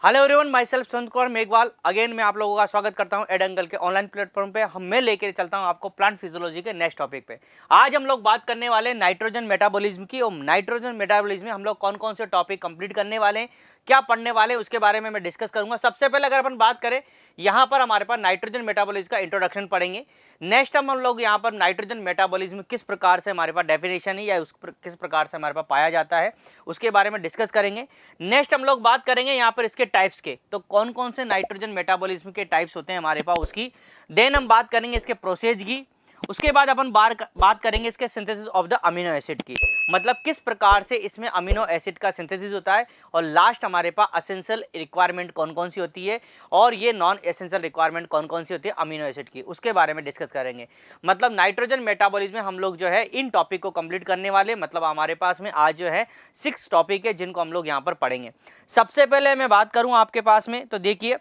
Hello everyone, my self Sant Kaur Meghwal again मैं आप लोगों का स्वागत करता हूं एड अंकल के ऑनलाइन प्लेटफॉर्म पे। मैं लेकर चलता हूं आपको प्लांट फिजियोलॉजी के नेक्स्ट टॉपिक पे। आज हम लोग बात करने वाले हैं नाइट्रोजन मेटाबॉलिज्म की। और नाइट्रोजन मेटाबॉलिज्म में हम लोग कौन कौन से टॉपिक कंप्लीट करने वाले हैं, क्या पढ़ने वाले हैं, उसके बारे में मैं डिस्कस करूंगा। सबसे पहले अगर अपन बात करें, यहाँ पर हमारे पास नाइट्रोजन मेटाबॉलिज्म का इंट्रोडक्शन पढ़ेंगे। नेक्स्ट हम लोग यहाँ पर नाइट्रोजन मेटाबॉलिज्म किस प्रकार से हमारे पास डेफिनेशन है या किस प्रकार से हमारे पास पाया जाता है उसके बारे में डिस्कस करेंगे। नेक्स्ट हम लोग बात करेंगे यहाँ पर इसके टाइप्स के, तो कौन कौन से नाइट्रोजन मेटाबॉलिज्म के टाइप्स होते हैं हमारे पास उसकी। देन हम बात करेंगे इसके प्रोसेस की। उसके बाद अपन बात करेंगे इसके synthesis of the amino acid की, मतलब किस प्रकार से इसमें अमीनो एसिड का सिंथेसिस होता है। और लास्ट हमारे पास एसेंशियल रिक्वायरमेंट कौन कौन सी होती है और ये नॉन एसेंशियल रिक्वायरमेंट कौन कौन सी होती है अमीनो एसिड की, उसके बारे में डिस्कस करेंगे। मतलब नाइट्रोजन मेटाबॉलिज्म में हम लोग जो है इन टॉपिक को कंप्लीट करने वाले। मतलब हमारे पास में आज जो है 6 टॉपिक है जिनको हम लोग यहाँ पर पढ़ेंगे। सबसे पहले मैं बात करूँ आपके पास में, तो देखिए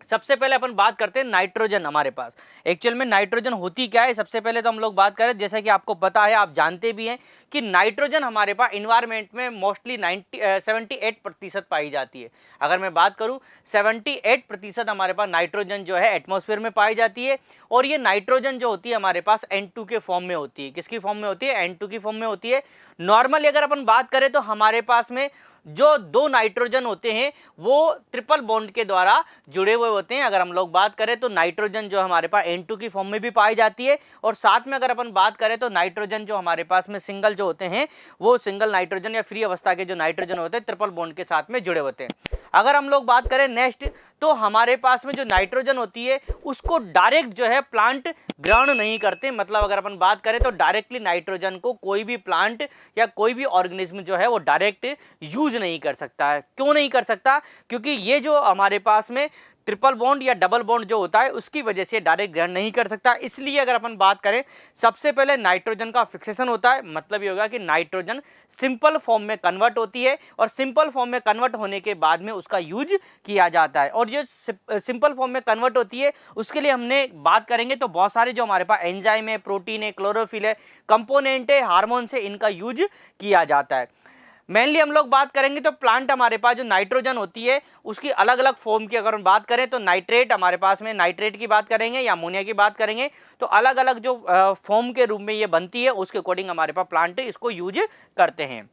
सबसे पहले अपन बात करते हैं नाइट्रोजन। हमारे पास एक्चुअल में नाइट्रोजन होती क्या है, सबसे पहले तो हम लोग बात करें। जैसा कि आपको पता है, आप जानते भी हैं कि नाइट्रोजन हमारे पास इन्वायरमेंट में मोस्टली 78% पाई जाती है। अगर मैं बात करूं 78% हमारे पास नाइट्रोजन जो है एटमॉस्फेयर में पाई जाती है। और ये नाइट्रोजन जो होती है हमारे पास N2 के फॉर्म में होती है। किसकी फॉर्म में होती है? N2 की फॉर्म में होती है। नॉर्मली अगर अपन बात करें तो हमारे पास में जो 2 नाइट्रोजन होते हैं वो ट्रिपल बॉन्ड के द्वारा जुड़े हुए होते हैं। अगर हम लोग बात करें तो नाइट्रोजन जो हमारे पास N2 की फॉर्म में भी पाई जाती है। और साथ में अगर अपन बात करें तो नाइट्रोजन जो हमारे पास में सिंगल जो होते हैं वो सिंगल नाइट्रोजन या फ्री अवस्था के जो नाइट्रोजन होते हैं ट्रिपल बॉन्ड के साथ में जुड़े होते हैं। अगर हम लोग बात करें नेक्स्ट, तो हमारे पास में जो नाइट्रोजन होती है उसको डायरेक्ट जो है प्लांट ग्रहण नहीं करते। मतलब अगर अपन बात करें तो डायरेक्टली नाइट्रोजन को कोई भी प्लांट या कोई भी ऑर्गेनिज्म जो है वो डायरेक्ट यूज नहीं कर सकता है। क्यों नहीं कर सकता? क्योंकि ये जो हमारे पास में ट्रिपल बॉन्ड या डबल बॉन्ड जो होता है उसकी वजह से डायरेक्ट ग्रहण नहीं कर सकता। इसलिए अगर अपन बात करें, सबसे पहले नाइट्रोजन का फिक्सेशन होता है। मतलब ये होगा कि नाइट्रोजन सिंपल फॉर्म में कन्वर्ट होती है और सिंपल फॉर्म में कन्वर्ट होने के बाद में उसका यूज किया जाता है। और जो सिंपल फॉर्म में कन्वर्ट होती है उसके लिए हमने बात करेंगे तो बहुत सारे जो हमारे पास एंजाइम है, प्रोटीन है, क्लोरोफिल है, कंपोनेंट है, हार्मोन से इनका यूज किया जाता है। मेनली हम लोग बात करेंगे तो प्लांट हमारे पास जो नाइट्रोजन होती है उसकी अलग अलग फॉर्म की अगर हम बात करें तो नाइट्रेट, हमारे पास में नाइट्रेट की बात करेंगे या अमोनिया की बात करेंगे, तो अलग अलग जो फॉर्म के रूप में ये बनती है उसके अकॉर्डिंग हमारे पास प्लांट इसको यूज करते हैं।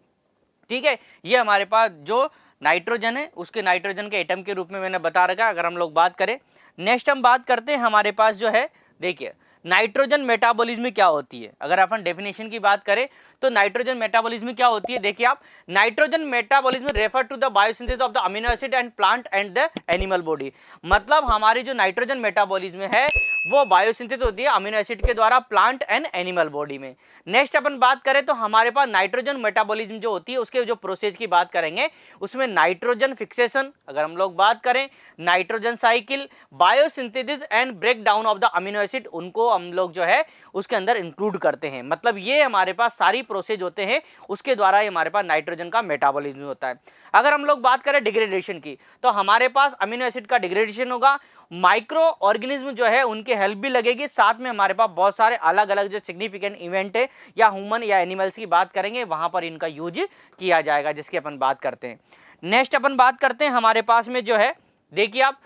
ठीक है, ये हमारे पास जो नाइट्रोजन है उसके नाइट्रोजन के एटम के रूप में मैंने बता रखा। अगर हम लोग बात करें, नेक्स्ट हम बात करते हैं हमारे पास जो है, देखिए नाइट्रोजन मेटाबॉलिज्म क्या होती है। अगर अपन डेफिनेशन की बात करें तो नाइट्रोजन मेटाबॉलिज्म क्या होती है, देखिए आप, nitrogen metabolism refer to the biosynthesis of the amino acid and plant and the animal body. मतलब हमारी जो नाइट्रोजन मेटाबॉलिज्म है वो बायोसिंथेसिस होती है अमीनो एसिड के द्वारा प्लांट एंड एनिमल बॉडी में। नेक्स्ट अपन बात करें तो हमारे पास नाइट्रोजन मेटाबॉलिज्म जो होती है उसके जो प्रोसेस की बात करेंगे उसमें नाइट्रोजन फिक्सेशन, अगर हम लोग बात करें nitrogen cycle, biosynthesis and break down of the amino acid, उनको हम लोग जो है उसके अंदर इंक्लूड करते हैं। मतलब ये हमारे पास सारी प्रोसेस होते हैं उसके द्वारा ही हमारे पास नाइट्रोजन का मेटाबॉलिज्म होता है। अगर हम लोग बात करें डिग्रेडेशन की तो हमारे पास अमीनो एसिड का डिग्रेडेशन होगा, माइक्रो ऑर्गेनिज्म जो है उनके हेल्प भी लगेगी, साथ में हमारे पास बहुत सारे अलग अलग जो सिग्निफिकेंट इवेंट है या ह्यूमन या एनिमल्स की बात करेंगे वहां पर इनका यूज किया जाएगा, जिसकी अपन बात करते हैं। नेक्स्ट अपन बात करते हैं हमारे पास में जो है, देखिए आप,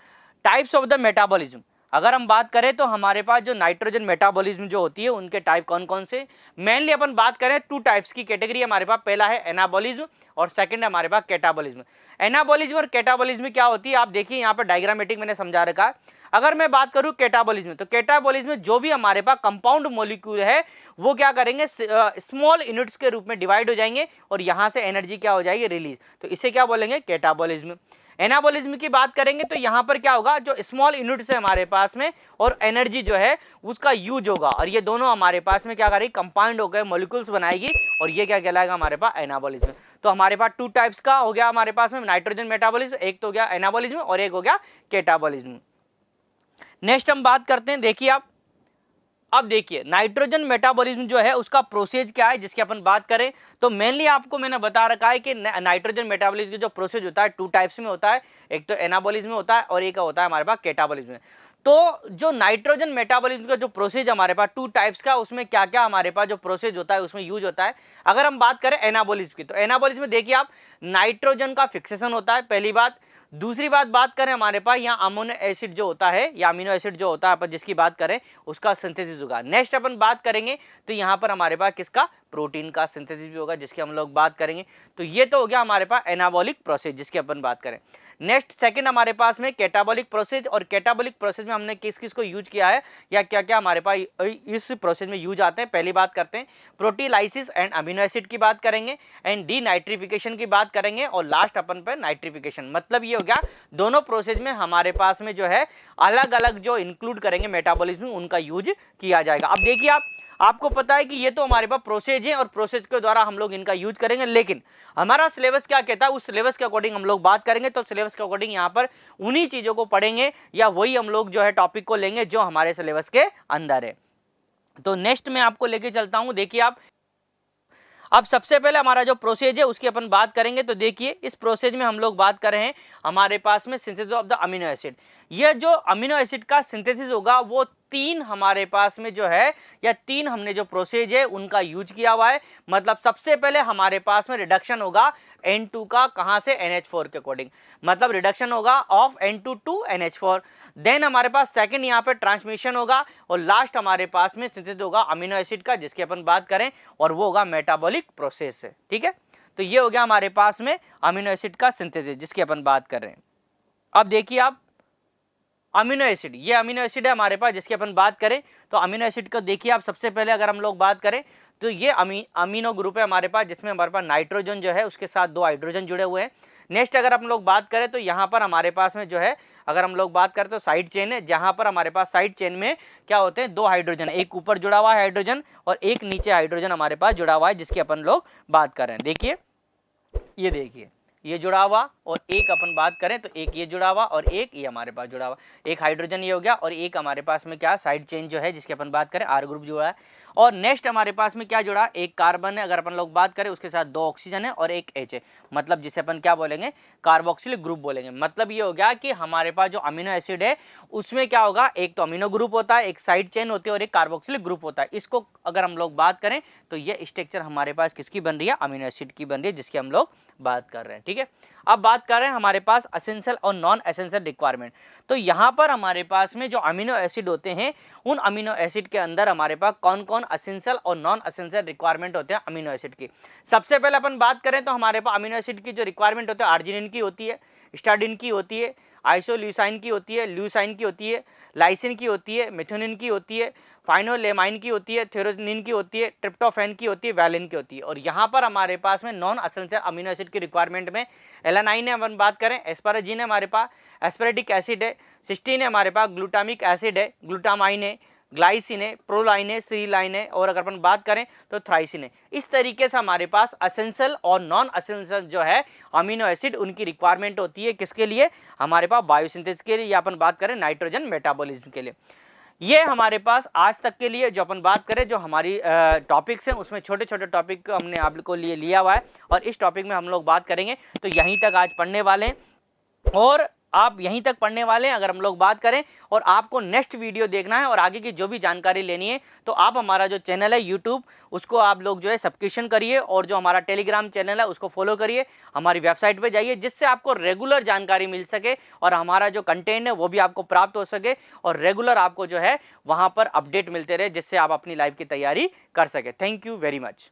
टाइप्स ऑफ द मेटाबॉलिज्म। अगर हम बात करें तो हमारे पास जो नाइट्रोजन मेटाबॉलिज्म जो होती है उनके टाइप कौन कौन से, मेनली अपन बात करें 2 टाइप्स की कैटेगरी हमारे पास। पहला है एनाबॉलिज्म और सेकंड है हमारे पास कैटाबॉलिज्म। एनाबॉलिज्म और कैटाबॉलिज्म क्या होती है, आप देखिए यहाँ पर डायग्रामेटिक मैंने समझा रखा है। अगर मैं बात करूं कैटाबॉलिज्म, तो कैटाबॉलिज्म में जो भी हमारे पास कंपाउंड मॉलिक्यूल है वो क्या करेंगे, स्मॉल यूनिट्स के रूप में डिवाइड हो जाएंगे और यहां से एनर्जी क्या हो जाएगी, रिलीज, तो इसे क्या बोलेंगे, कैटाबॉलिज्म। एनाबॉलिज्म की बात करेंगे तो यहां पर क्या होगा, जो स्मॉल यूनिट्स है हमारे पास में और एनर्जी जो है उसका यूज होगा और ये दोनों हमारे पास में क्या करेगी, कंपाउंड होकर मॉलिक्यूल्स बनाएगी और ये क्या कहलाएगा हमारे पास, एनाबॉलिज्म। तो हमारे पास 2 टाइप्स का हो गया हमारे पास में नाइट्रोजन मेटाबॉलिज्म, एक तो हो गया एनाबॉलिज्म और एक हो गया कैटाबॉलिज्म। नेक्स्ट हम बात करते हैं, देखिए आप, अब देखिए नाइट्रोजन मेटाबॉलिज्म जो है उसका प्रोसेस क्या है जिसकी अपन बात करें तो मेनली आपको मैंने बता रखा है कि नाइट्रोजन मेटाबॉलिज्म का जो प्रोसेस होता है 2 टाइप्स में होता है, एक तो एनाबॉलिज्म में होता है और एक होता है हमारे पास कैटाबॉलिज्म में। तो जो नाइट्रोजन मेटाबॉलिज्म का जो प्रोसेस हमारे पास 2 टाइप्स का, उसमें क्या क्या हमारे पास जो प्रोसेस होता है उसमें यूज होता है। अगर हम बात करें एनाबॉलिज्म की, तो एनाबॉलिज्म में देखिए आप, नाइट्रोजन का फिक्सेशन होता है पहली बात, दूसरी बात करें हमारे पास यहाँ अमीनो एसिड जो होता है या अमीनो एसिड जो होता है अपन जिसकी बात करें उसका सिंथेसिस होगा। नेक्स्ट अपन बात करेंगे तो यहाँ पर हमारे पास किसका, प्रोटीन का सिंथेसिस भी होगा जिसकी हम लोग बात करेंगे। तो ये तो हो गया हमारे पास एनाबॉलिक प्रोसेस जिसकी अपन बात करें। नेक्स्ट सेकंड हमारे पास में कैटाबॉलिक प्रोसेस, और कैटाबॉलिक प्रोसेस में हमने किस किस को यूज किया है या क्या क्या हमारे पास इस प्रोसेस में यूज आते हैं। पहली बात करते हैं प्रोटीलाइसिस एंड अमीनो एसिड की बात करेंगे, एंड डी नाइट्रिफिकेशन की बात करेंगे, और लास्ट अपन पे नाइट्रिफिकेशन। मतलब ये हो गया दोनों प्रोसेस में हमारे पास में जो है अलग अलग जो इंक्लूड करेंगे मेटाबॉलिज्म उनका यूज किया जाएगा। अब देखिए आपको पता है कि ये तो हमारे पास प्रोसेस है और प्रोसेस के द्वारा हम लोग इनका यूज करेंगे, लेकिन हमारा सिलेबस क्या कहता है उस सिलेबस के अकॉर्डिंग हम लोग बात करेंगे। तो सिलेबस के अकॉर्डिंग यहाँ पर उन्हीं चीजों को पढ़ेंगे या वही हम लोग जो है टॉपिक को लेंगे जो हमारे सिलेबस के अंदर है। तो नेक्स्ट में आपको लेके चलता हूं, देखिए अब सबसे पहले हमारा जो प्रोसेज है उसकी अपन बात करेंगे। तो देखिए इस प्रोसेज में हम लोग बात कर रहे हैं हमारे पास में synthesis of the amino acid. यह जो अमीनो एसिड का सिंथेसिस होगा वो तीन हमारे पास में जो है या तीन हमने जो प्रोसेज है उनका यूज किया हुआ है। मतलब सबसे पहले हमारे पास में रिडक्शन होगा N2 का, कहां से, NH4 के अकॉर्डिंग, मतलब रिडक्शन होगा of N2 to NH4। Then हमारे पास सेकंड यहाँ पे ट्रांसमिशन होगा, और लास्ट हमारे पास में सिंथेसिस होगा अमीनो एसिड का जिसकी अपन बात करें, और वो होगा मेटाबॉलिक प्रोसेस से। ठीक है, तो ये हो गया हमारे पास में अमीनो एसिड का सिंथेसिस जिसकी अपन बात कर रहे हैं। अब देखिए आप अमीनो एसिड, ये अमीनो एसिड है हमारे पास जिसकी अपन बात करें। तो अमीनो एसिड को देखिए आप सबसे पहले अगर हम लोग बात करें तो ये अमीनो ग्रुप है हमारे पास जिसमें हमारे पास नाइट्रोजन जो है उसके साथ 2 हाइड्रोजन जुड़े हुए हैं। नेक्स्ट अगर हम लोग बात करें तो यहाँ पर हमारे पास में जो है अगर हम लोग बात करें तो साइड चेन है, जहाँ पर हमारे पास साइड चेन में क्या होते हैं 2 हाइड्रोजन, एक ऊपर जुड़ा हुआ है हाइड्रोजन और एक नीचे हाइड्रोजन हमारे पास जुड़ा हुआ है जिसकी अपन लोग बात कर रहे हैं। देखिए ये देखिए ये जुड़ा हुआ, और एक अपन बात करें तो एक ये जुड़ा हुआ और एक ये हमारे पास जुड़ा हुआ, एक हाइड्रोजन ये हो गया, और एक हमारे पास में क्या साइड चेन जो है जिसकी अपन बात करें R ग्रुप जुड़ा है। और नेक्स्ट हमारे पास में क्या जुड़ा, एक कार्बन है अगर अपन लोग बात करें, उसके साथ 2 ऑक्सीजन है और एक H है, मतलब जिसे अपन क्या बोलेंगे, कार्बोक्सिल ग्रुप बोलेंगे। मतलब ये हो गया कि हमारे पास जो अमीनो एसिड है उसमें क्या होगा, एक तो अमीनो ग्रुप होता है, एक साइड चेन होती है और एक कार्बोक्सिल ग्रुप होता है। इसको अगर हम लोग बात करें तो ये स्ट्रक्चर हमारे पास किसकी बन रही है, अमीनो एसिड की बन रही है जिसकी हम लोग बात कर रहे हैं। ठीक है, अब बात कर रहे हैं हमारे पास एसेंशियल और नॉन एसेंशियल रिक्वायरमेंट। तो यहाँ पर हमारे पास में जो अमीनो एसिड होते हैं उन अमीनो एसिड के अंदर हमारे पास कौन कौन एसेंशियल और नॉन एसेंशियल रिक्वायरमेंट होते हैं अमीनो एसिड की। सबसे पहले अपन बात करें तो हमारे पास अमीनो एसिड की जो रिक्वायरमेंट होती है आर्जिनिन की होती है, स्टार्डिन की होती है, आइसोल्यूसाइन की होती है, ल्यूसाइन की होती है, लाइसिन की होती है, मेथियोनिन की होती है, फाइनोलेमाइन की होती है, थेरोनिन की होती है, ट्रिप्टोफैन की होती है, वैलिन की होती है। और यहाँ पर हमारे पास में नॉन एसेंशियल अमीनो एसिड की रिक्वायरमेंट में एलानाइन है अपन बात करें, एस्पाराजीन है हमारे पास, एस्पेरेटिक एसिड है, सिस्टीन है हमारे पास, ग्लूटामिक एसिड है, ग्लूटामाइन है, ग्लाइसिन है, प्रोलाइन है, सीरीलाइन है, और अगर अपन बात करें तो थ्राइसिन है। इस तरीके से हमारे पास एसेंशियल और नॉन एसेंशियल जो है अमीनो एसिड उनकी रिक्वायरमेंट होती है किसके लिए, हमारे पास बायोसिंथेसिस के लिए, या अपन बात करें नाइट्रोजन मेटाबॉलिज्म के लिए। ये हमारे पास आज तक के लिए जो अपन बात करें जो हमारी टॉपिक्स हैं उसमें छोटे छोटे टॉपिक हमने आपको लिए लिया हुआ है, और इस टॉपिक में हम लोग बात करेंगे। तो यहीं तक आज पढ़ने वाले हैं और आप यहीं तक पढ़ने वाले हैं अगर हम लोग बात करें, और आपको नेक्स्ट वीडियो देखना है और आगे की जो भी जानकारी लेनी है तो आप हमारा जो चैनल है यूट्यूब उसको आप लोग जो है सब्सक्रिप्शन करिए, और जो हमारा टेलीग्राम चैनल है उसको फॉलो करिए, हमारी वेबसाइट पे जाइए जिससे आपको रेगुलर जानकारी मिल सके और हमारा जो कंटेंट है वो भी आपको प्राप्त हो सके, और रेगुलर आपको जो है वहाँ पर अपडेट मिलते रहे जिससे आप अपनी लाइफ की तैयारी कर सके। Thank you very much.